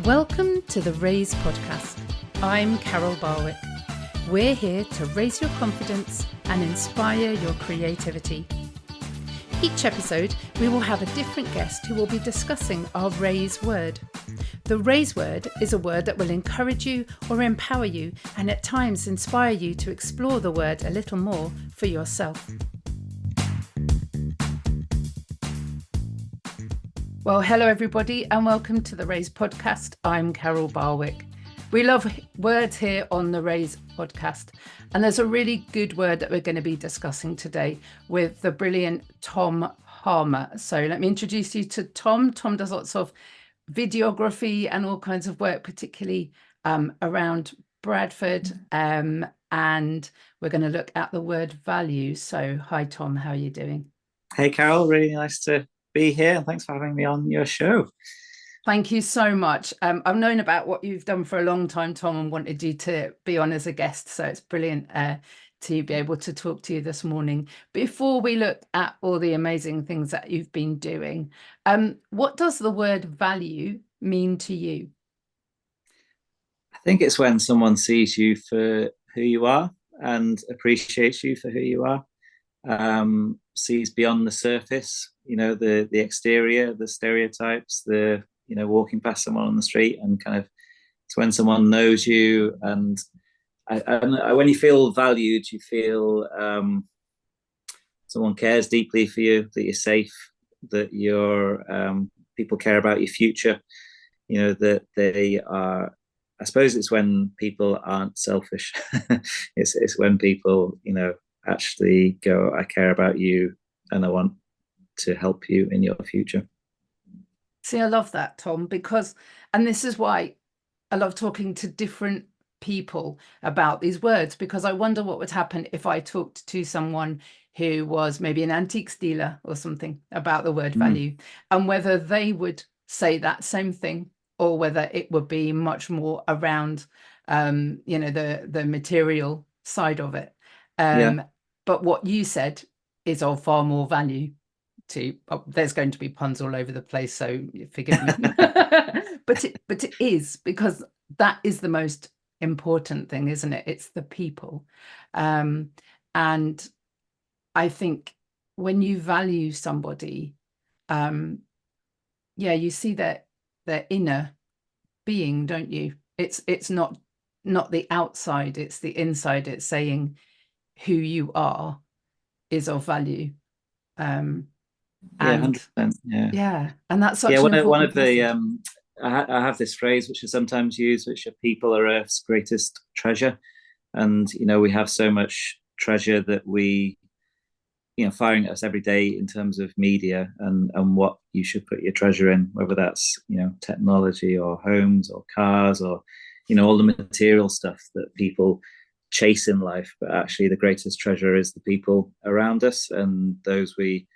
Welcome to the Raise podcast. I'm Carol Barwick. We're here to raise your confidence and inspire your creativity. Each episode, we will have a different guest who will be discussing our Raise word. The Raise word is a word that will encourage you or empower you and at times inspire you to explore the word a little more for yourself. Well, hello everybody and welcome to the Raise podcast. I'm Carol Barwick. We love words here on the Raise podcast, and there's a really good word that we're going to be discussing today with the brilliant Tom Harmer. So let me introduce you to Tom. Tom does lots of videography and all kinds of work, particularly around Bradford, and we're going to look at the word value. So hi Tom, how are you doing? Hey Carol, really nice to be here. Thanks for having me on your show. Thank you so much. I've known about what you've done for a long time, Tom, and wanted you to be on as a guest. So it's brilliant to be able to talk to you this morning. Before we look at all the amazing things that you've been doing, what does the word value mean to you? I think it's when someone sees you for who you are and appreciates you for who you are, sees beyond the surface, the exterior, the stereotypes, walking past someone on the street, and kind of it's when someone knows you, and when you feel valued, you feel someone cares deeply for you, that you're safe, that people care about your future, that they are. I suppose it's when people aren't selfish. it's when people, actually go, I care about you and I want to help you in your future. See, I love that, Tom, and this is why I love talking to different people about these words, because I wonder what would happen if I talked to someone who was maybe an antiques dealer or something about the word value, and whether they would say that same thing, or whether it would be much more around, the material side of it. But what you said is of far more value to, there's going to be puns all over the place, so forgive me. but it is, because that is the most important thing, isn't it? It's the people. And I think when you value somebody, you see their inner being, don't you? It's not the outside, it's the inside. It's saying who you are is of value. And 100%, and that's such an important one of the I have this phrase which is sometimes used, which are people are Earth's greatest treasure, and we have so much treasure that we firing at us every day in terms of media and what you should put your treasure in, whether that's technology or homes or cars or all the material stuff that people chase in life. But actually the greatest treasure is the people around us, and those we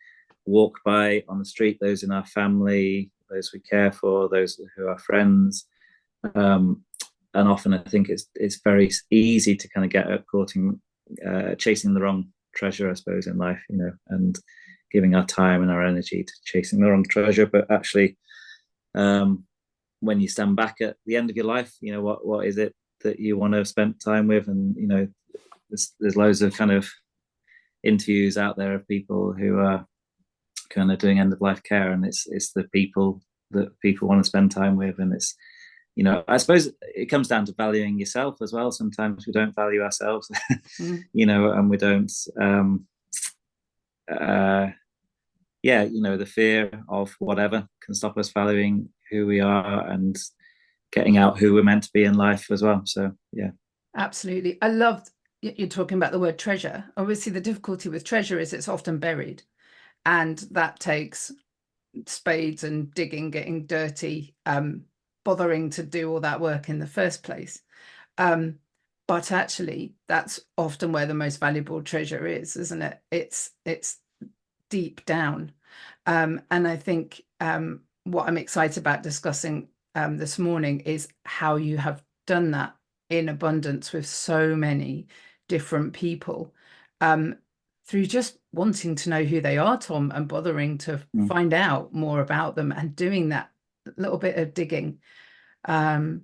walk by on the street, those in our family, those we care for, those who are friends. And often I think it's very easy to kind of get caught in chasing the wrong treasure, I suppose, in life, and giving our time and our energy to chasing the wrong treasure. But actually, when you stand back at the end of your life, what is it that you want to have spent time with? And there's loads of kind of interviews out there of people who are kind of doing end of life care, and it's the people that people want to spend time with. And it's I suppose it comes down to valuing yourself as well. Sometimes we don't value ourselves, and we don't the fear of whatever can stop us valuing who we are and getting out who we're meant to be in life as well. So absolutely. I loved you're talking about the word treasure. Obviously the difficulty with treasure is it's often buried, and that takes spades and digging, getting dirty, bothering to do all that work in the first place. But actually that's often where the most valuable treasure is, isn't it? It's deep down. And I think what I'm excited about discussing this morning is how you have done that in abundance with so many different people, through just wanting to know who they are, Tom, and bothering to find out more about them and doing that little bit of digging. Um,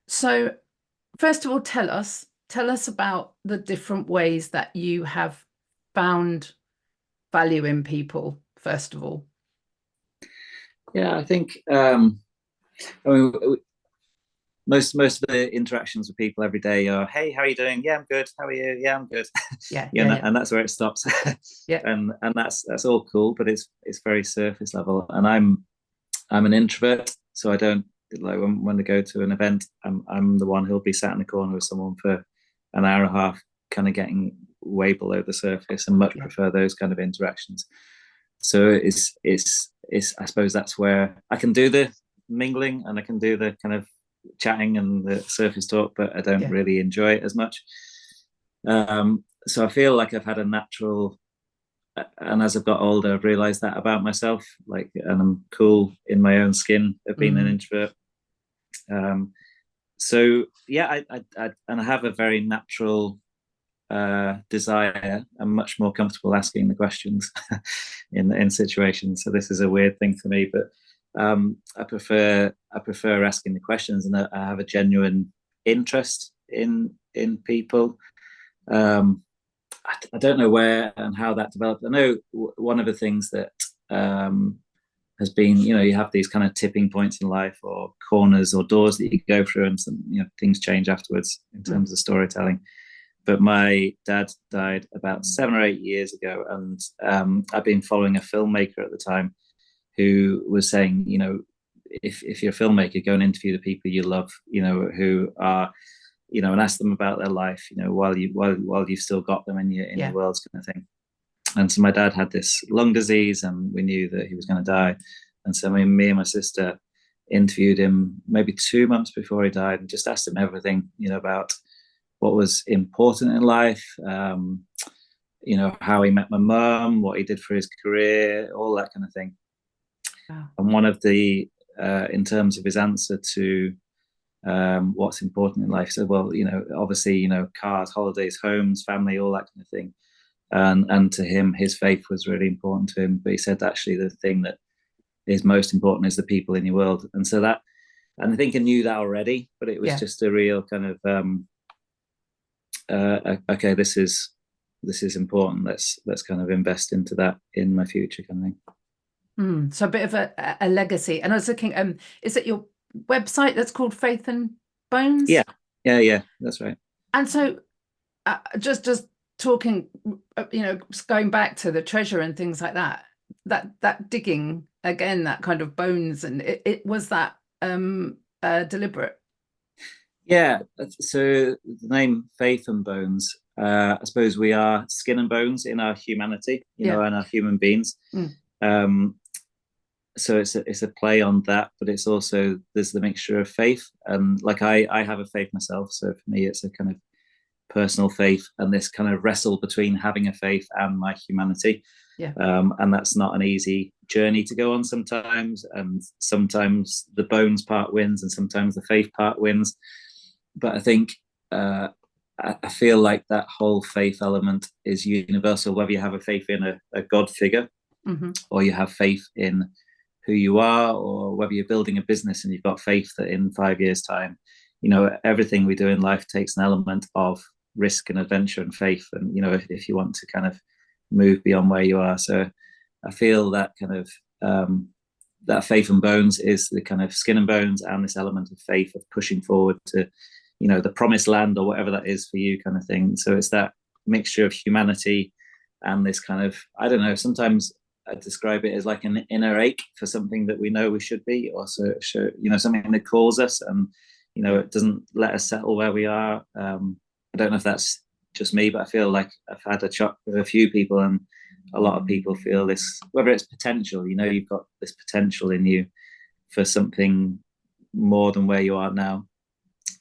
so first of all, tell us about the different ways that you have found value in people, first of all. Yeah, I think I mean, most of the interactions with people every day are, hey, how are you doing? Yeah, I'm good. How are you? Yeah, I'm good. Yeah, Yeah, yeah, yeah, and that's where it stops. yeah, And that's all cool, but it's very surface level. And I'm an introvert, so I don't like when I go to an event, I'm the one who'll be sat in the corner with someone for an hour and a half, kind of getting way below the surface, and much yeah, prefer those kind of interactions. So it's I suppose that's where I can do the mingling and I can do the kind of chatting and the surface talk, but I don't yeah, really enjoy it as much. So I feel like I've had a natural, and as I've got older, I've realized that about myself. Like, and I'm cool in my own skin of being an mm, introvert. Um, so yeah, and I have a very natural desire. I'm much more comfortable asking the questions in situations. So this is a weird thing for me, but I prefer asking the questions, and I have a genuine interest in people. Um, I don't know where and how that developed. I know one of the things that um, has been, you have these kind of tipping points in life, or corners or doors that you go through, and some, things change afterwards in mm, terms of storytelling. But my dad died about 7 or 8 years ago, and I've been following a filmmaker at the time who was saying, if you're a filmmaker, go and interview the people you love, who are, and ask them about their life, while you've still got them in your yeah, worlds, kind of thing. And so my dad had this lung disease, and we knew that he was going to die. And so me and my sister interviewed him maybe 2 months before he died, and just asked him everything, about what was important in life, how he met my mum, what he did for his career, all that kind of thing. wow, And one of the, in terms of his answer to what's important in life, so well, obviously, cars, holidays, homes, family, all that kind of thing. And to him, his faith was really important to him. But he said actually the thing that is most important is the people in your world. And so that, and I think I knew that already, but it was yeah. just a real kind of okay, this is important. Let's kind of invest into that in my future, kind of thing. So a bit of a legacy. And I was looking, is it your website that's called Faith and Yeah, Bones? yeah, that's right. And so just talking, just going back to the treasure and things like that, that digging again, that kind of bones, and it was that deliberate. Yeah, so the name Faith and Bones, I suppose we are skin and bones in our humanity, Yeah. and our human beings. Mm, Um, so it's a play on that, but it's also, there's the mixture of faith, and like I have a faith myself, so for me it's a kind of personal faith, and this kind of wrestle between having a faith and my humanity. yeah. And that's not an easy journey to go on sometimes, and sometimes the bones part wins and sometimes the faith part wins. But I think I feel like that whole faith element is universal, whether you have a faith in a God figure, Hmm. or you have faith in who you are, or whether you're building a business and you've got faith that in 5 years' time, everything we do in life takes an element of risk and adventure and faith. And, if you want to kind of move beyond where you are. So I feel that kind of, that faith and bones is the kind of skin and bones, and this element of faith of pushing forward to, the promised land, or whatever that is for you, kind of thing. So it's that mixture of humanity and this kind of, I don't know, sometimes I describe it as like an inner ache for something that we know we should be, or something that calls us, and it doesn't let us settle where we are. I don't know if that's just me, but I feel like I've had a chat with a few people, and a lot of people feel this, whether it's potential, you've got this potential in you for something more than where you are now.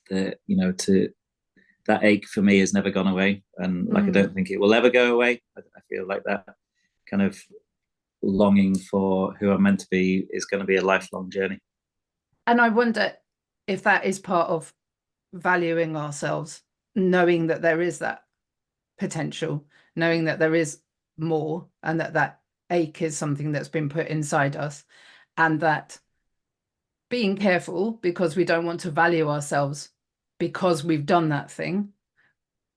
That to that ache for me has never gone away, and like I Mm. don't think it will ever go away. I feel like that kind of longing for who I'm meant to be is going to be a lifelong journey. And I wonder if that is part of valuing ourselves, knowing that there is that potential, knowing that there is more, and that ache is something that's been put inside us, and that being careful because we don't want to value ourselves because we've done that thing.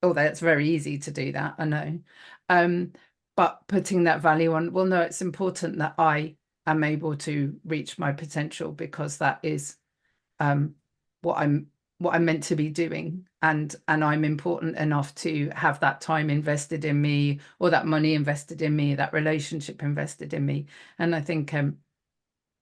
Although it's very easy to do that, I know. But putting that value on, well, no, it's important that I am able to reach my potential because that is what I'm meant to be doing, and I'm important enough to have that time invested in me, or that money invested in me, that relationship invested in me. And I think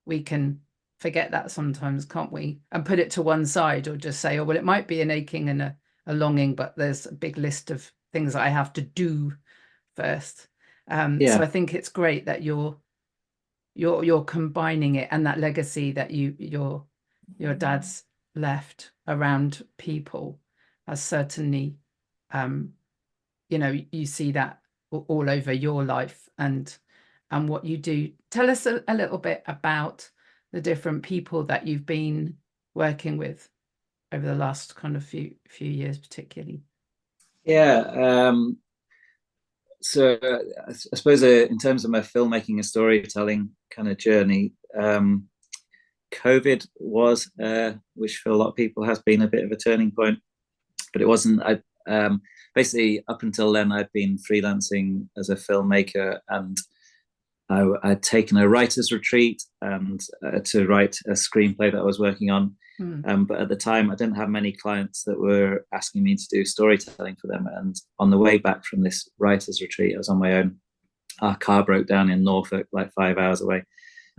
we can forget that sometimes, can't we? And put it to one side, or just say, oh, well, it might be an aching and a longing, but there's a big list of things I have to do first. So I think it's great that you're combining it, and that legacy that your dad's left around people has certainly, you see that all over your life and what you do. Tell us a little bit about the different people that you've been working with over the last kind of few years, particularly. Yeah. So I suppose in terms of my filmmaking and storytelling kind of journey, COVID was, which for a lot of people has been a bit of a turning point, but it wasn't. Basically up until then I'd been freelancing as a filmmaker, and I'd taken a writer's retreat and to write a screenplay that I was working on. But at the time, I didn't have many clients that were asking me to do storytelling for them. And on the way back from this writer's retreat, I was on my own. Our car broke down in Norfolk, like 5 hours away.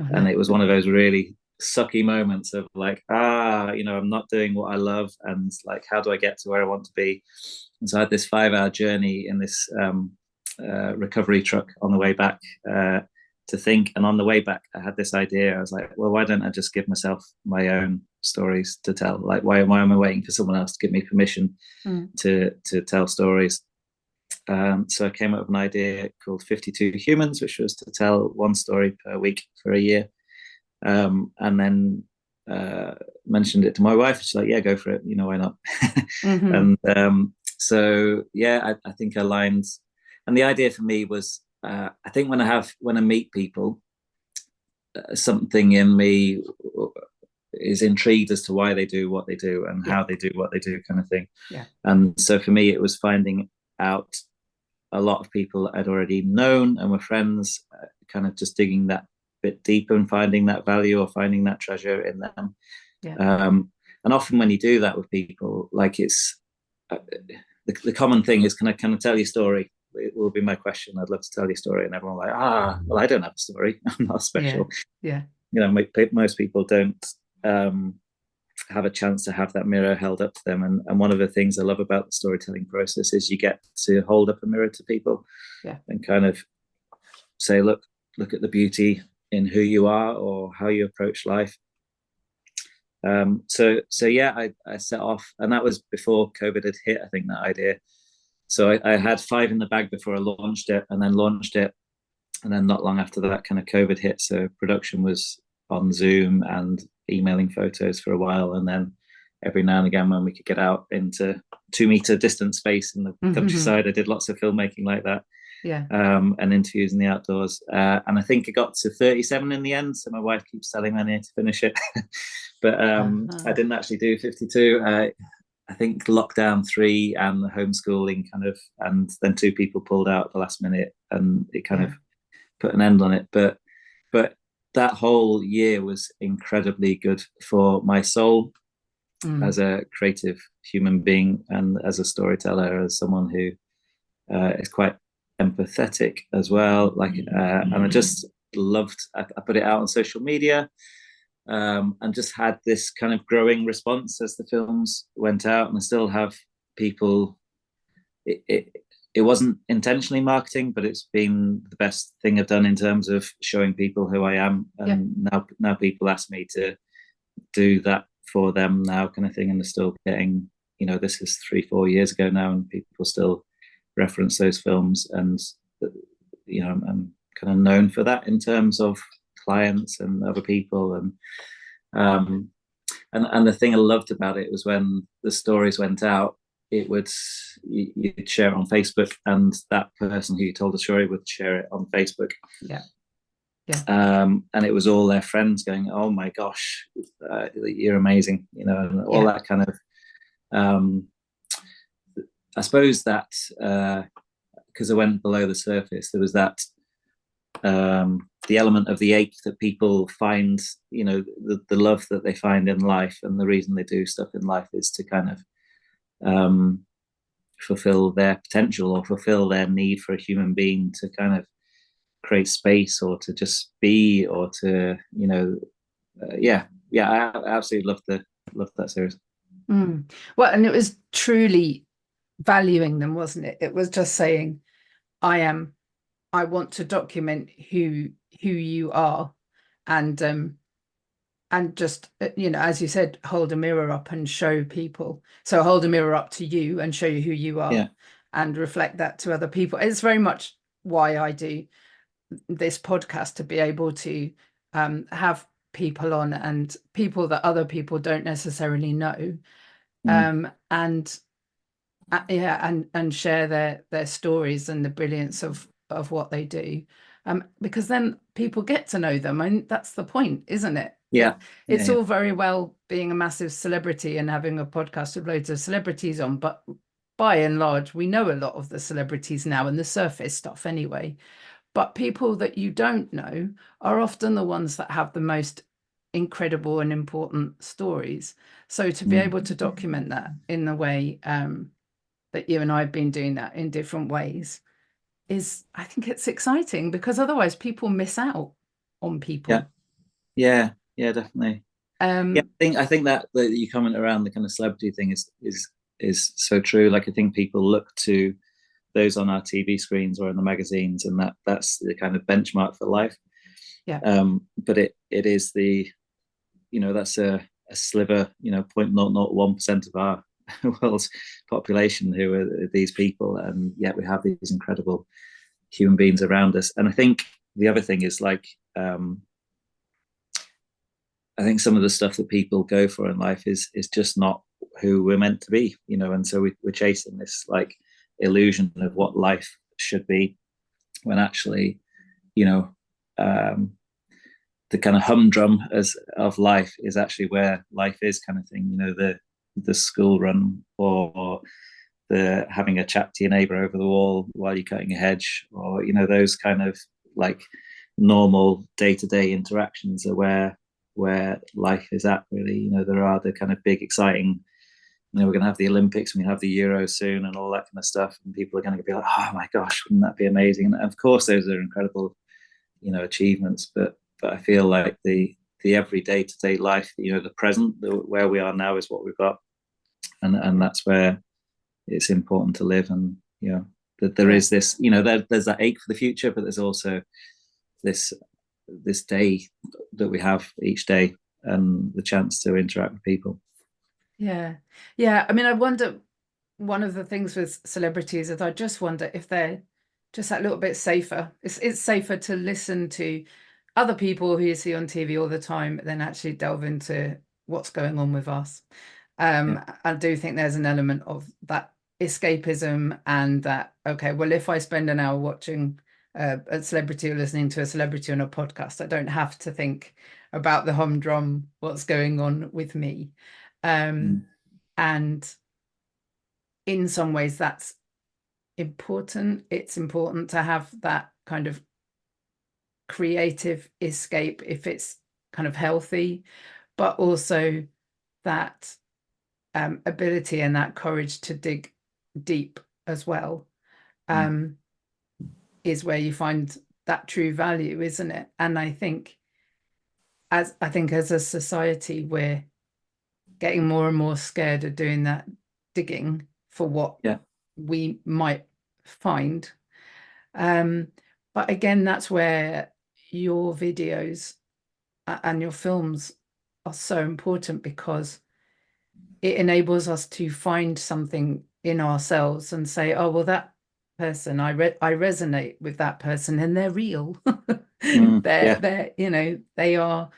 Oh, no. And it was one of those really sucky moments of like, I'm not doing what I love. And like, how do I get to where I want to be? And so I had this 5-hour journey in this recovery truck on the way back to think. And on the way back, I had this idea. I was like, well, why don't I just give myself my own stories to tell? Like, why am I waiting for someone else to give me permission to tell stories? So I came up with an idea called 52 Humans, which was to tell one story per week for a year. And then mentioned it to my wife. She's like, yeah, go for it. Why not? And so, yeah, I think I aligned. And the idea for me was, I think when I meet people, something in me is intrigued as to why they do what they do and how they do what they do, kind of thing. Yeah. And so for me, it was finding out a lot of people I'd already known and were friends, kind of just digging that bit deeper and finding that value or finding that treasure in them. Yeah. And often when you do that with people, like it's the common thing is, can I tell you a story? It will be my question. I'd love to tell you a story. And everyone like, well, I don't have a story. I'm not special. Yeah. Most people don't have a chance to have that mirror held up to them. And one of the things I love about the storytelling process is you get to hold up a mirror to people and kind of say, look at the beauty in who you are or how you approach life. So yeah, I set off, and that was before COVID had hit, I think, that idea. So I had 5 in the bag before I launched it, and then launched it. And then not long after that, kind of COVID hit. So production was on Zoom and emailing photos for a while. And then every now and again, when we could get out into 2-meter distance space in the countryside, I did lots of filmmaking like that. Yeah. And interviews in the outdoors. And I think it got to 37 in the end. So my wife keeps telling me I need to finish it. But I didn't actually do 52. I think lockdown 3 and the homeschooling and then 2 people pulled out at the last minute, and it kind of put an end on it. But that whole year was incredibly good for my soul as a creative human being, and as a storyteller, as someone who is quite empathetic as well. And I just loved. I put it out on social media. And just had this kind of growing response as the films went out, and I still have people. It wasn't intentionally marketing, but it's been the best thing I've done in terms of showing people who I am. And now people ask me to do that for them now, kind of thing, and they're still getting. This is 3-4 years ago now, and people still reference those films, and I'm kind of known for that in terms of clients and other people. And the thing I loved about it was when the stories went out, you'd share it on Facebook, and that person who told the story would share it on Facebook. Yeah. And it was all their friends going, "Oh my gosh, you're amazing," and all Yeah. that kind of. Um, I suppose that because I went below the surface, there was that the element of the ache that people find, the love that they find in life, and the reason they do stuff in life is to kind of fulfill their potential or fulfill their need for a human being to kind of create space or to just be or to I absolutely love that series. Mm. Well, and it was truly valuing them, wasn't it? It was just saying, I want to document who you are, and just as you said, hold a mirror up and show people. So hold a mirror up to you and show you who you are, Yeah. and reflect that to other people. It's very much why I do this podcast, to be able to have people on, and people that other people don't necessarily know, Mm. and yeah, and share their stories and the brilliance of what they do, because then people get to know them, and that's the point, isn't it? Yeah. Yeah. It's Yeah. all very well being a massive celebrity and having a podcast with loads of celebrities on, but by and large we know a lot of the celebrities now, and the surface stuff anyway. But people that you don't know are often the ones that have the most incredible and important stories. So to be Mm. able to document that in the way that you and I have been doing that in different ways is, I think it's exciting, because otherwise people miss out on Yeah. people. Yeah. Yeah. Definitely. Yeah. Um, I think that you comment around the kind of celebrity thing is so true. Like I think people look to those on our TV screens or in the magazines, and that's the kind of benchmark for life. yeah, But it is that's a sliver, 0.001% of our world's population who are these people, and yet we have these incredible human beings around us. And I think the other thing is like, I think some of the stuff that people go for in life is just not who we're meant to be, and so we're chasing this like illusion of what life should be, when actually, you know, um, the kind of humdrum of life is actually where life is, kind of thing. The school run, or the having a chat to your neighbor over the wall while you're cutting a hedge, or those kind of like normal day-to-day interactions are where life is at, really. There are the kind of big exciting, we're going to have the Olympics and we have the Euros soon and all that kind of stuff, and people are going to be like, oh my gosh, wouldn't that be amazing? And of course those are incredible achievements, but I feel like the everyday to day life, the present, where we are now is what we've got, and that's where it's important to live. And that there yeah, is this, there's that ache for the future, but there's also this day that we have each day, and the chance to interact with people. yeah, yeah. I mean, I wonder, one of the things with celebrities is, I just wonder if they're just that little bit safer. It's safer to listen to other people who you see on TV all the time than actually delve into what's going on with us. Yeah. I do think there's an element of that escapism, and that, okay, well, if I spend an hour watching a celebrity or listening to a celebrity on a podcast, I don't have to think about the humdrum, what's going on with me. Mm. And in some ways that's important. It's important to have that kind of creative escape if it's kind of healthy, but also that ability and that courage to dig deep as well, Mm. um, is where you find that true value, isn't it? And I think as a society, we're getting more and more scared of doing that digging for what Yeah. we might find. Um, but again, that's where your videos and your films are so important, because it enables us to find something in ourselves and say, oh, well, that person, I resonate with that person, and they're real. Mm. they're Yeah. they're you know they are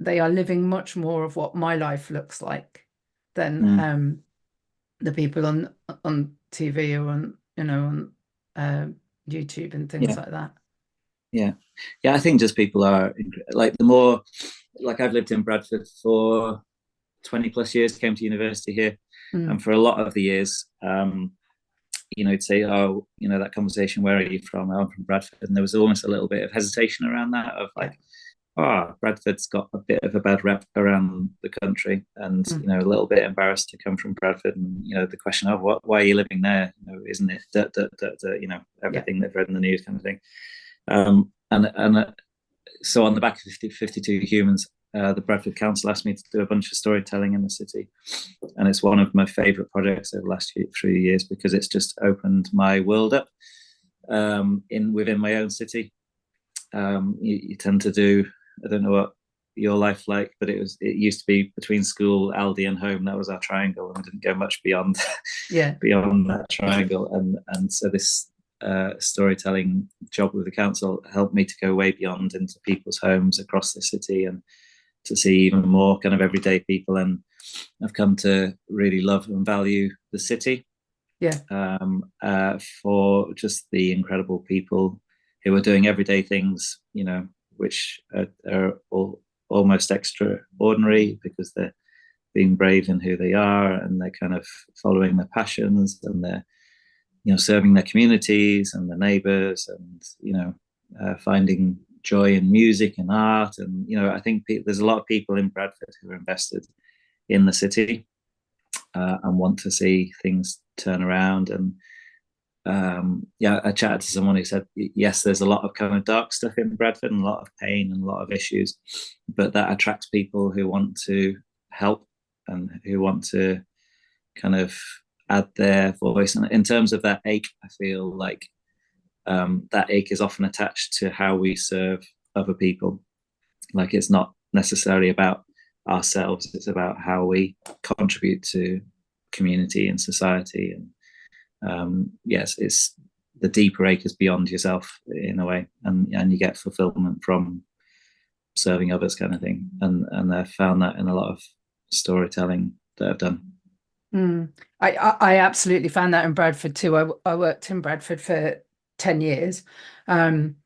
living much more of what my life looks like than Mm. the people on TV or on on YouTube and things Yeah. like that. Yeah, yeah. I think just people are like the more like I've lived in Bradford for 20 plus years, came to university here, Mm, and for a lot of the years, you'd say, oh, that conversation, where are you from? Oh, I'm from Bradford, and there was almost a little bit of hesitation around that, of yeah. like, oh, Bradford's got a bit of a bad rep around the country, and Mm, a little bit embarrassed to come from Bradford, and the question of why are you living there? Isn't it yeah. everything they've read in the news kind of thing. And so on the back of 52 Humans, the Bradford Council asked me to do a bunch of storytelling in the city, and it's one of my favourite projects over the last 3 years because it's just opened my world up in within my own city. You tend to do, I don't know what your life like, but it used to be between school, Aldi, and home. That was our triangle, and I didn't go much beyond Yeah. beyond that triangle. And so this storytelling job with the council helped me to go way beyond into people's homes across the city and to see even more kind of everyday people. And I've come to really love and value the city Yeah. for just the incredible people who are doing everyday things, which are almost extraordinary because they're being brave in who they are, and they're kind of following their passions, and they're serving their communities and their neighbors, and finding joy in music and art. And I think there's a lot of people in Bradford who are invested in the city and want to see things turn around. And I chatted to someone who said, yes, there's a lot of kind of dark stuff in Bradford and a lot of pain and a lot of issues, but that attracts people who want to help and who want to kind of add their voice. And in terms of that ache, I feel like that ache is often attached to how we serve other people. Like it's not necessarily about ourselves, it's about how we contribute to community and society. And yes, it's the deeper ache is beyond yourself in a way, and you get fulfillment from serving others kind of thing. And I've found that in a lot of storytelling that I've done. Mm. I absolutely found that in Bradford too. I worked in Bradford for 10 years. Um,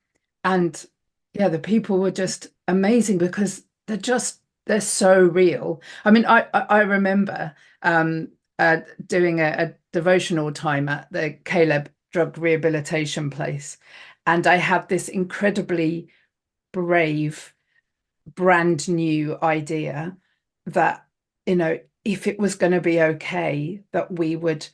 and yeah, the people were just amazing because they're so real. I mean, I remember doing a devotional time at the Caleb Drug Rehabilitation Place, and I had this incredibly brave, brand new idea that, if it was going to be okay, that we would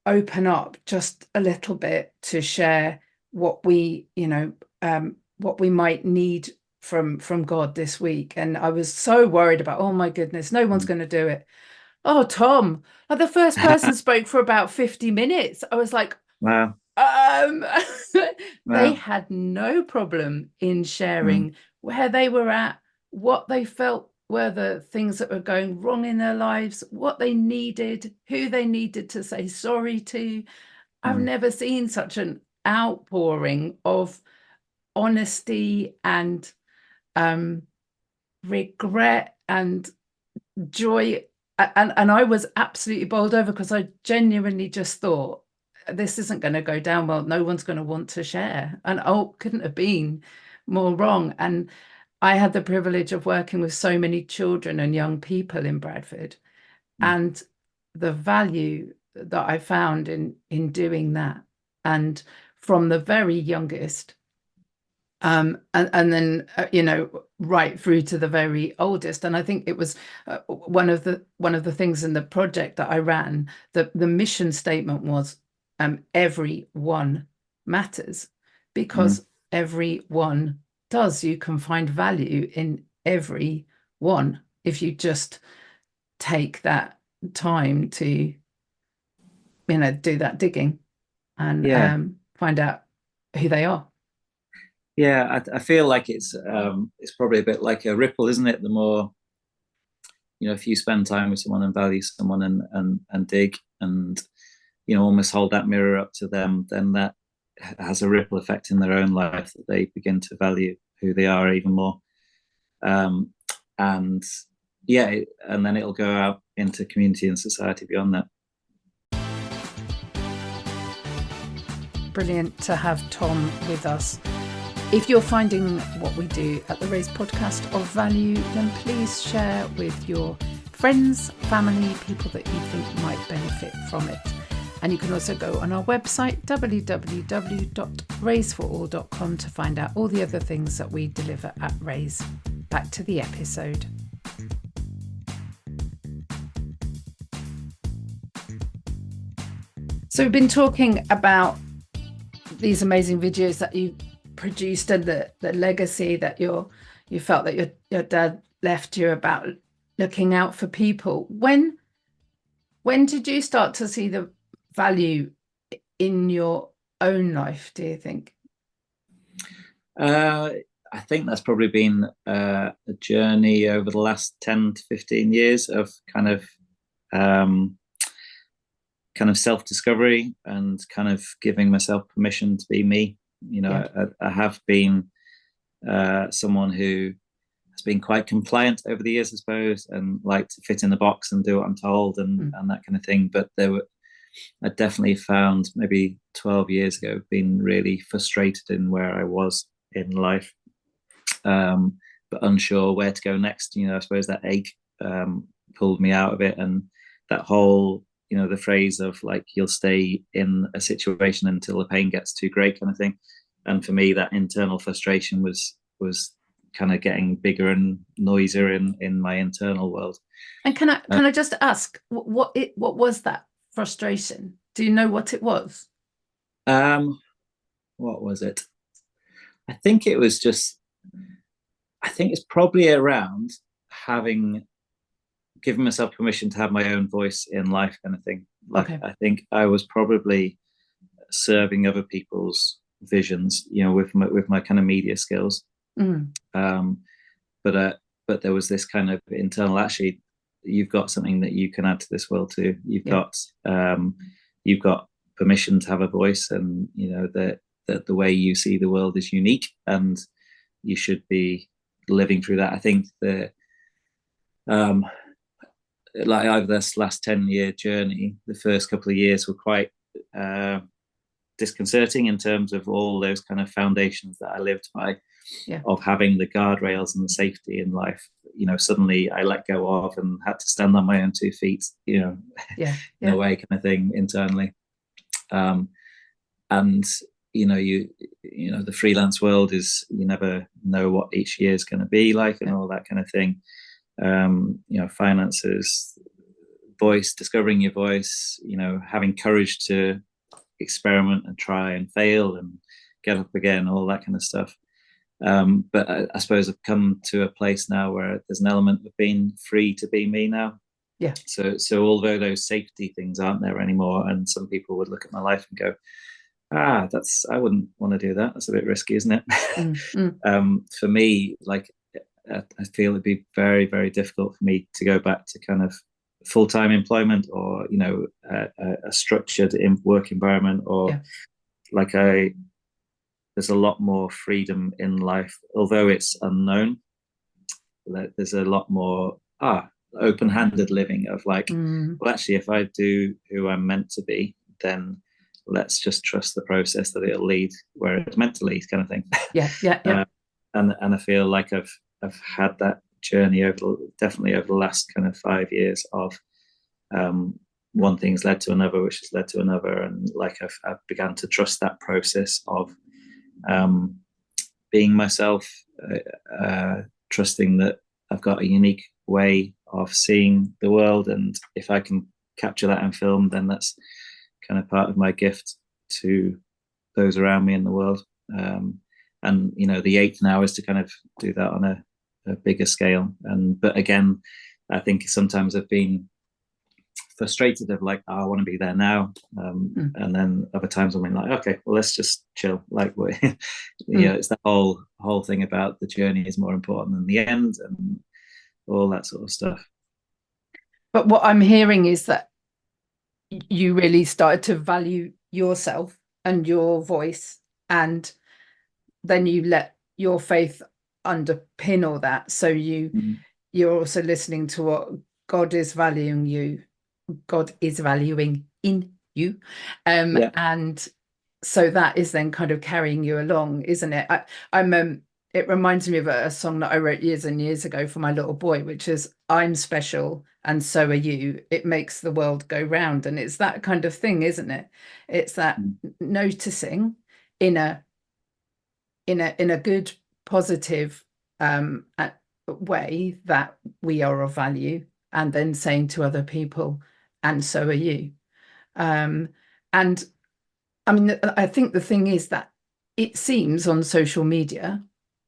open up just a little bit to share what what we might need from God this week. And I was so worried about, oh my goodness, no one's going to do it. Oh, Tom, like the first person spoke for about 50 minutes. I was like, Wow. um, they Wow. had no problem in Mm, sharing where they were at, what they felt were the things that were going wrong in their lives, what they needed, who they needed to say sorry to. I've mm. never seen such an outpouring of honesty and um, regret and joy. And I was absolutely bowled over because I genuinely just thought this isn't going to go down well. No one's going to want to share. And oh, couldn't have been more wrong. And I had the privilege of working with so many children and young people in Bradford, Mm. and the value that I found in doing that. And from the very youngest, and then right through to the very oldest. And I think it was one of the things in the project that I ran, the mission statement was everyone matters, Mm. because everyone does. You can find value in every one if you just take that time to do that digging and Yeah. find out who they are. Yeah, I feel like it's probably a bit like a ripple, isn't it? The more, if you spend time with someone and value someone and dig and almost hold that mirror up to them, then that has a ripple effect in their own life, that they begin to value who they are even more. Um, and yeah, and then it'll go out into community and society beyond that. Brilliant to have Tom with us. If you're finding what we do at the Raise podcast of value, then please share with your friends, family, people that you think might benefit from it. And you can also go on our website, www.raiseforall.com, to find out all the other things that we deliver at Raise. Back to the episode. So we've been talking about these amazing videos that you produced and the legacy that you felt that your dad left you, about looking out for people. When did you start to see the value in your own life, do you think? I think that's probably been a journey over the last 10 to 15 years of kind of self-discovery and kind of giving myself permission to be me. I have been someone who has been quite compliant over the years, I suppose, and like to fit in the box and do what I'm told and that kind of thing. But I definitely found maybe 12 years ago being really frustrated in where I was in life, but unsure where to go next. I suppose that ache pulled me out of it, and that whole, the phrase of like, you'll stay in a situation until the pain gets too great kind of thing. And for me, that internal frustration was kind of getting bigger and noisier in my internal world. And can I just ask, what was that frustration? Do you know what it was? What was it? I think it's probably around giving myself permission to have my own voice in life kind of thing. Like, okay. I think I was probably serving other people's visions, with my kind of media skills. But there was this kind of internal, actually, you've got something that you can add to this world too. You've got permission to have a voice, and that the way you see the world is unique, and you should be living through that. I think that like over this last 10-year journey, the first couple of years were quite disconcerting in terms of all those kind of foundations that I lived by, of having the guardrails and the safety in life. Suddenly I let go of and had to stand on my own 2 feet, in a way, kind of thing, internally. And the freelance world is, you never know what each year is going to be like, and all that kind of thing. Finances, voice, discovering your voice, having courage to experiment and try and fail and get up again, all that kind of stuff. But I suppose I've come to a place now where there's an element of being free to be me now. Yeah. So although those safety things aren't there anymore, and some people would look at my life and go, I wouldn't want to do that. That's a bit risky, isn't it? For me, like, I feel it'd be very, very difficult for me to go back to kind of full-time employment, or a structured work environment, or there's a lot more freedom in life, although it's unknown. There's a lot more open-handed living of like, well, actually, if I do who I'm meant to be, then let's just trust the process that it'll lead where it's meant to lead, kind of thing. And I feel like I've had that journey definitely over the last kind of 5 years of one thing's led to another, which has led to another, and like I've begun to trust that process of being myself, trusting that I've got a unique way of seeing the world, and if I can capture that in film, then that's kind of part of my gift to those around me in the world. And the ache now is to kind of do that on a bigger scale. But again, I think sometimes I've been frustrated of like, I want to be there now, and then other times I'm like, okay, well, let's just chill. Like, it's that whole thing about the journey is more important than the end, and all that sort of stuff. But what I'm hearing is that you really started to value yourself and your voice, and then you let your faith underpin all that. So you're also listening to what God is valuing in you, and so that is then kind of carrying you along, isn't it? I'm it reminds me of a song that I wrote years and years ago for my little boy, which is I'm special and so are you. It makes the world go round. And it's that kind of thing, isn't it? It's that noticing in a good, positive way that we are of value, and then saying to other people, and so are you. And I mean, I think the thing is that it seems on social media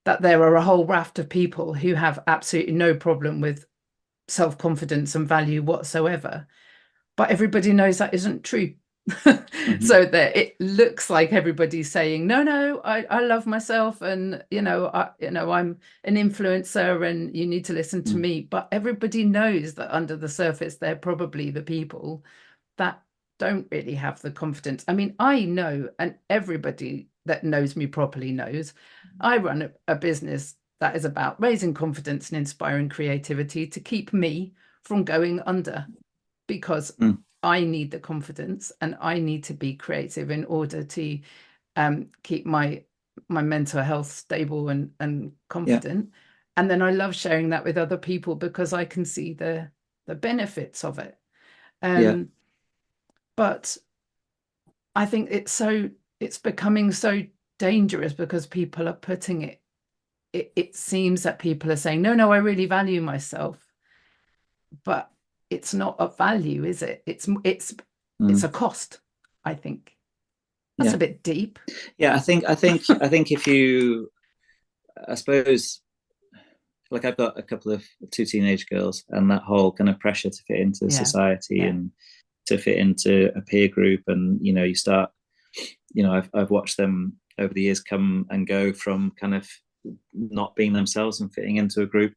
that there are a whole raft of people who have absolutely no problem with self-confidence and value whatsoever, but everybody knows that isn't true. Mm-hmm. So that it looks like everybody's saying, no, I love myself, and I'm an influencer and you need to listen to me. But everybody knows that under the surface, they're probably the people that don't really have the confidence. I mean, I know, and everybody that knows me properly knows, I run a business that is about raising confidence and inspiring creativity to keep me from going under, because I need the confidence and I need to be creative in order to keep my mental health stable and confident. Yeah. And then I love sharing that with other people because I can see the benefits of it. But I think it's becoming so dangerous because people are putting it seems that people are saying, no, I really value myself. But it's not a value, is it? It's a cost, I think. That's a bit deep. Yeah, I think if you, I suppose, like I've got two teenage girls, and that whole kind of pressure to fit into society and to fit into a peer group, and you start, I've watched them over the years come and go from kind of not being themselves and fitting into a group,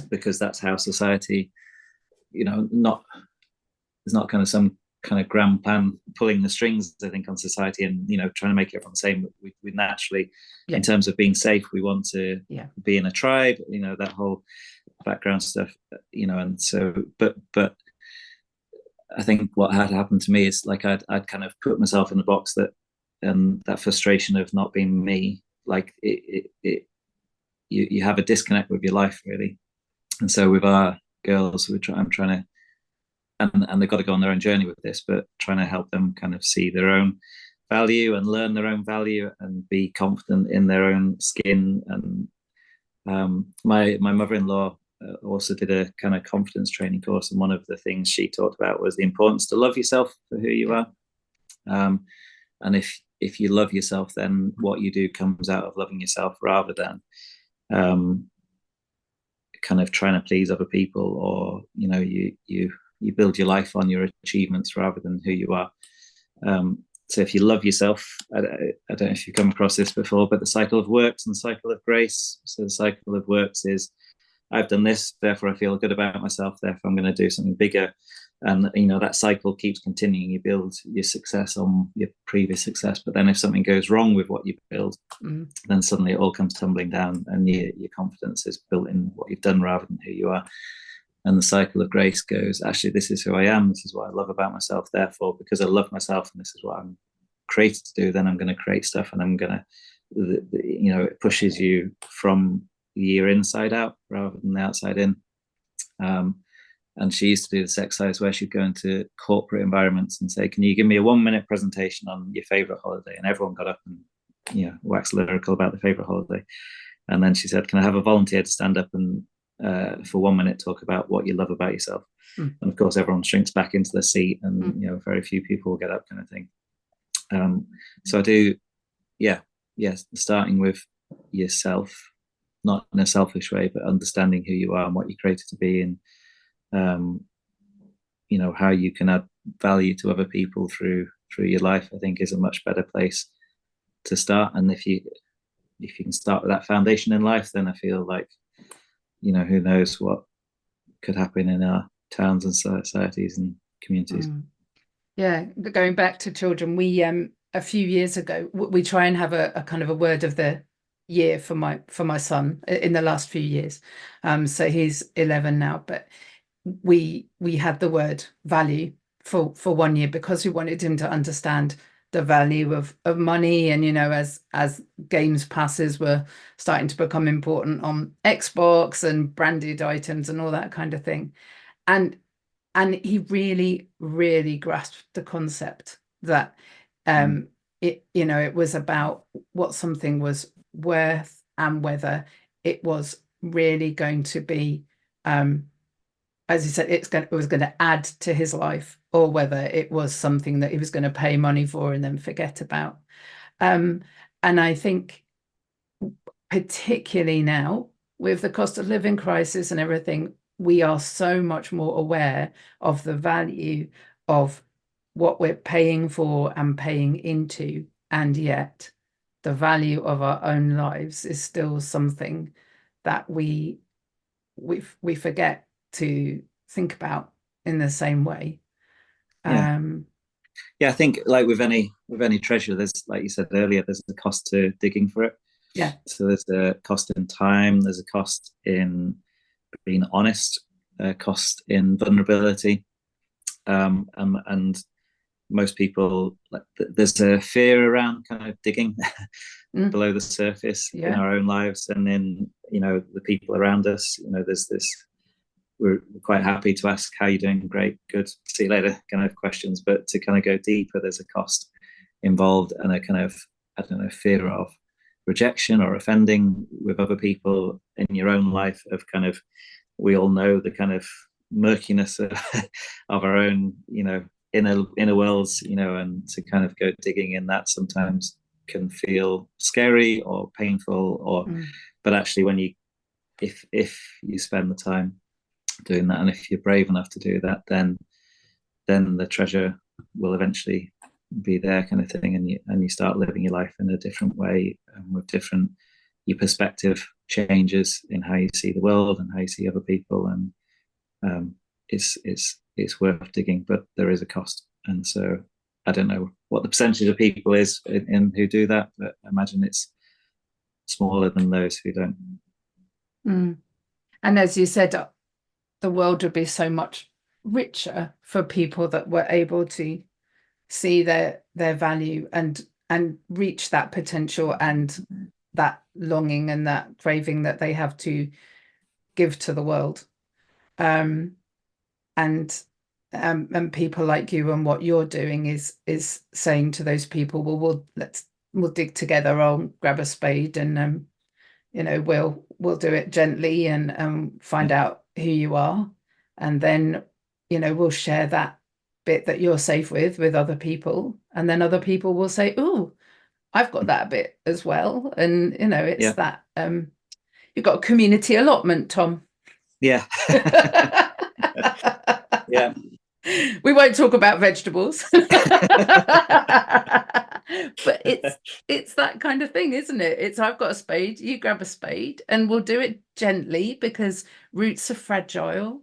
because that's how society, not there's not kind of some kind of grand plan pulling the strings, I think, on society, and trying to make everyone the same. We naturally, in terms of being safe, we want to be in a tribe, that whole background stuff, and so but I think what had happened to me is like I'd kind of put myself in the box, that that frustration of not being me, like you have a disconnect with your life, really. And so with our girls, I'm trying to, and they've got to go on their own journey with this, but trying to help them kind of see their own value and learn their own value and be confident in their own skin. And my mother-in-law also did a kind of confidence training course, and one of the things she talked about was the importance to love yourself for who you are. And if you love yourself, then what you do comes out of loving yourself, rather than kind of trying to please other people, or you build your life on your achievements rather than who you are. So if you love yourself, I don't know if you've come across this before, but the cycle of works and cycle of grace. So the cycle of works is, I've done this, therefore I feel good about myself, therefore I'm going to do something bigger. And that cycle keeps continuing. You build your success on your previous success, but then if something goes wrong with what you build, then suddenly it all comes tumbling down, and your confidence is built in what you've done rather than who you are. And the cycle of grace goes, actually, this is who I am, this is what I love about myself, therefore because I love myself and this is what I'm created to do, then I'm going to create stuff, and I'm going to, it pushes you from your inside out rather than the outside in. And she used to do this exercise where she'd go into corporate environments and say, can you give me a 1-minute presentation on your favorite holiday? And everyone got up and waxed lyrical about the favorite holiday. And then she said, can I have a volunteer to stand up and for 1 minute talk about what you love about yourself? And of course everyone shrinks back into their seat, and very few people will get up, kind of thing. So I do starting with yourself, not in a selfish way, but understanding who you are and what you're created to be, and how you can add value to other people through your life, I think is a much better place to start. And if you can start with that foundation in life, then I feel like who knows what could happen in our towns and societies and communities. Yeah, going back to children, we a few years ago we try and have a kind of a word of the year for my son in the last few years. So he's 11 now, but we had the word value for 1 year because we wanted him to understand the value of money. And, as games passes were starting to become important on Xbox and branded items and all that kind of thing. And he really, really grasped the concept that it was about what something was worth and whether it was really going to be, as he said, it was going to add to his life, or whether it was something that he was going to pay money for and then forget about. And I think particularly now with the cost of living crisis and everything, we are so much more aware of the value of what we're paying for and paying into, and yet the value of our own lives is still something that we forget to think about in the same way. Yeah. Yeah, I think like with any treasure, there's, like you said earlier, there's a cost to digging for it. Yeah. So there's a cost in time, there's a cost in being honest, a cost in vulnerability, and most people, like, there's a fear around kind of digging below the surface in our own lives, and then the people around us. There's this. We're quite happy to ask how you're doing, great, good, see you later kind of questions, but to kind of go deeper, there's a cost involved, and a kind of, I don't know, fear of rejection or offending with other people in your own life. Of kind of, we all know the kind of murkiness of our own inner worlds, and to kind of go digging in that sometimes can feel scary or painful, or but actually when if you spend the time doing that, and if you're brave enough to do that, then the treasure will eventually be there, kind of thing, and you start living your life in a different way, with different, your perspective changes in how you see the world and how you see other people, and it's worth digging, but there is a cost. And so I don't know what the percentage of people is in who do that, but I imagine it's smaller than those who don't. And as you said, the world would be so much richer for people that were able to see their value and reach that potential and that longing and that craving that they have to give to the world. And people like you, and what you're doing is saying to those people, well, we'll dig together. I'll grab a spade, and we'll do it gently, and find out who you are, and then we'll share that bit that you're safe with other people, and then other people will say, "Oh, I've got that bit as well," and it's that you've got a community allotment, Tom. Yeah. Yeah. We won't talk about vegetables. But it's that kind of thing, isn't it? It's, I've got a spade, you grab a spade, and we'll do it gently, because roots are fragile.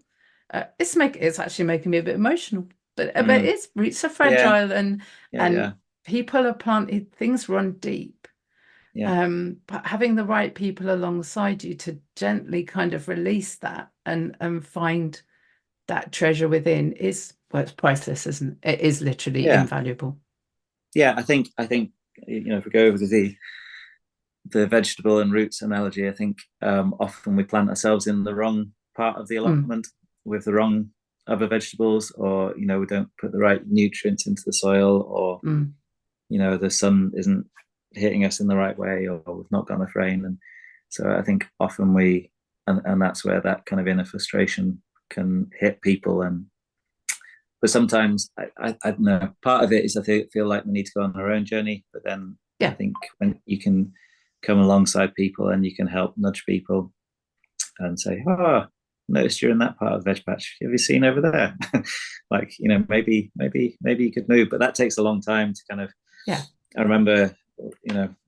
It's actually making me a bit emotional, but it's, roots are fragile, and people are planted, things run deep. But having the right people alongside you to gently kind of release that and find that treasure within is, well, it's priceless, isn't it? It is literally invaluable. I think if we go over to the vegetable and roots analogy, I think often we plant ourselves in the wrong part of the allotment with the wrong other vegetables, or we don't put the right nutrients into the soil, or the sun isn't hitting us in the right way, or we've not got enough rain. And so I think often and that's where that kind of inner frustration can hit people. But sometimes I don't know, part of it is I feel like we need to go on our own journey, but then I think when you can come alongside people and you can help nudge people and say, noticed you're in that part of the veg patch, have you seen over there? Like, maybe you could move, but that takes a long time to kind of I remember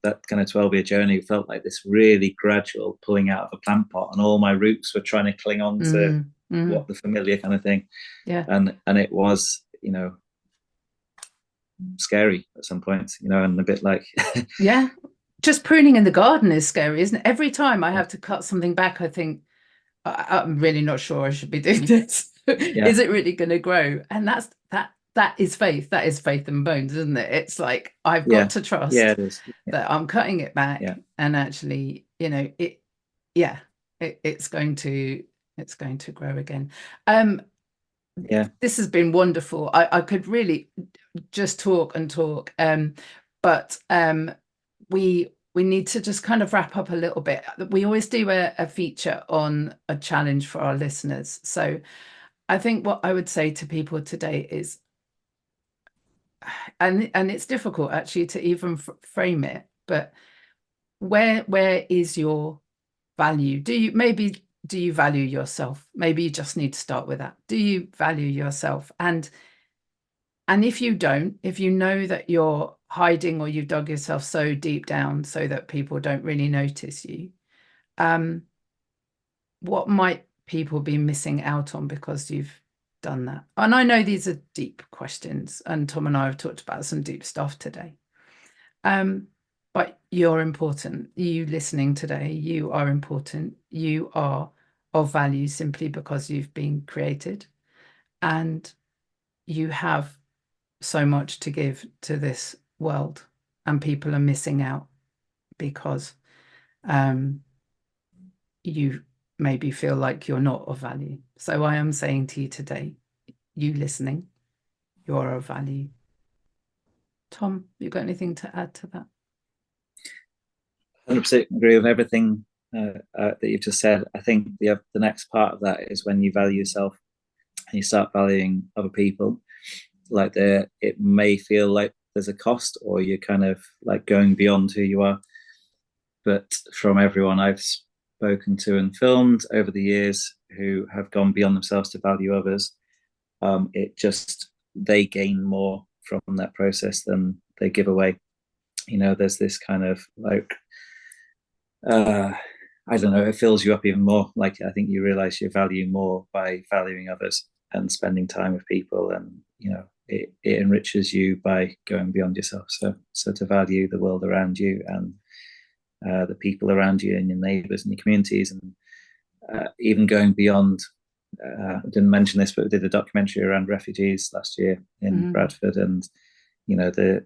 that kind of 12-year journey felt like this really gradual pulling out of a plant pot, and all my roots were trying to cling on to what the familiar kind of thing. And it was scary at some points, and a bit like just pruning in the garden is scary, isn't it? Every time I have to cut something back, I think, I'm really not sure I should be doing this. Is it really going to grow? And that that is faith. That is faith and bones, isn't it? It's like, I've got Yeah, to yeah, trust it is. Yeah, that I'm cutting it back, yeah, and actually, yeah, it's going to grow again. Um, yeah. this has been wonderful. I could really just talk and talk, but we need to just kind of wrap up a little bit. We always do a feature on a challenge for our listeners. So I think what I would say to people today is, and it's difficult actually to even frame it, but where is your value? Do you value yourself? Maybe you just need to start with that. Do you value yourself? And if you don't, if you know that you're hiding or you've dug yourself so deep down so that people don't really notice you, what might people be missing out on because you've done that? And I know these are deep questions, and Tom and I have talked about some deep stuff today. But you're important. You listening today, you are important. You are of value simply because you've been created, and you have so much to give to this world, and people are missing out because you maybe feel like you're not of value. So I am saying to you today, you listening, you're of value. Tom, you got anything to add to that? 100% agree with everything that you've just said. I think the next part of that is when you value yourself and you start valuing other people. Like it may feel like there's a cost, or you're kind of like going beyond who you are. But from everyone I've spoken to and filmed over the years who have gone beyond themselves to value others, they gain more from that process than they give away. There's this kind of like, I don't know, it fills you up even more. Like, I think you realize you value more by valuing others and spending time with people, and it enriches you by going beyond yourself. So to value the world around you, and the people around you, and your neighbors and your communities, and even going beyond. I didn't mention this, but we did a documentary around refugees last year in Bradford, and the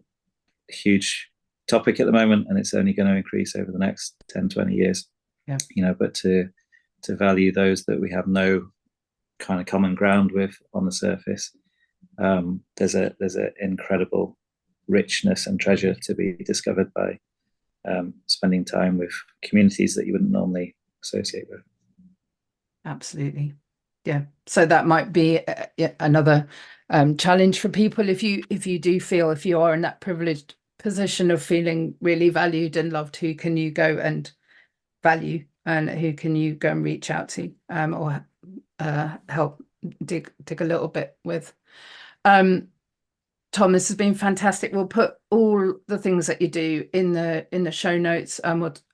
huge topic at the moment, and it's only going to increase over the next 10, 20 years. Yeah. But to value those that we have no kind of common ground with on the surface, there's an incredible richness and treasure to be discovered by spending time with communities that you wouldn't normally associate with. Absolutely. Yeah. So that might be another challenge for people. If you do feel, if you are in that privileged position of feeling really valued and loved, who can you go and value, and who can you go and reach out to, or help dig a little bit with? Tom, this has been fantastic. We'll put all the things that you do in the show notes,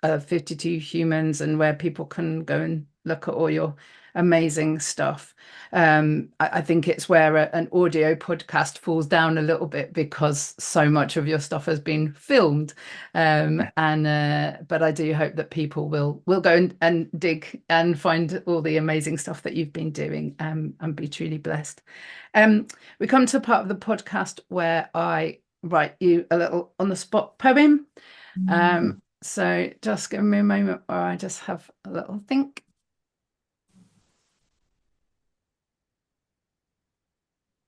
52 Humans, and where people can go and look at all your amazing stuff. I think it's where an audio podcast falls down a little bit, because so much of your stuff has been filmed. But I do hope that people will go and dig and find all the amazing stuff that you've been doing, and be truly blessed. We come to a part of the podcast where I write you a little on the spot poem. So just give me a moment where I just have a little think.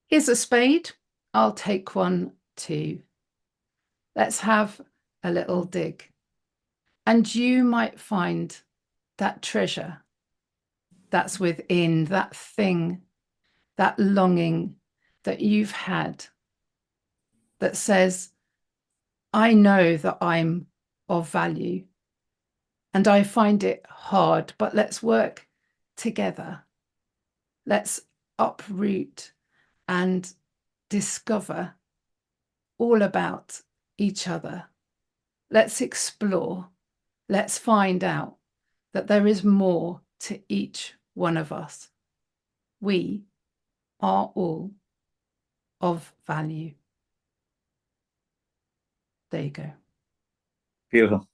Here's a spade. I'll take one too. Let's have a little dig. And you might find that treasure that's within, that thing, that longing that you've had, that says, I know that I'm of value, and I find it hard, but let's work together. Let's uproot and discover all about each other. Let's explore. Let's find out that there is more to each one of us. We are all of value. There you go. Beautiful.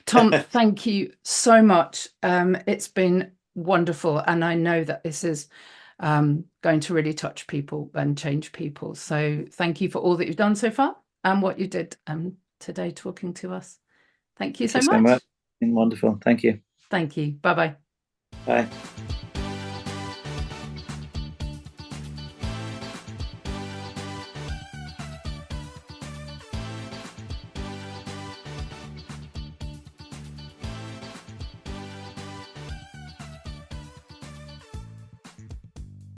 Tom, thank you so much. It's been wonderful, and I know that this is going to really touch people and change people. So thank you for all that you've done so far and what you did today talking to us. Thank you Thank you so so much. much. It's been wonderful. Thank you. Thank you. Bye-bye. Bye.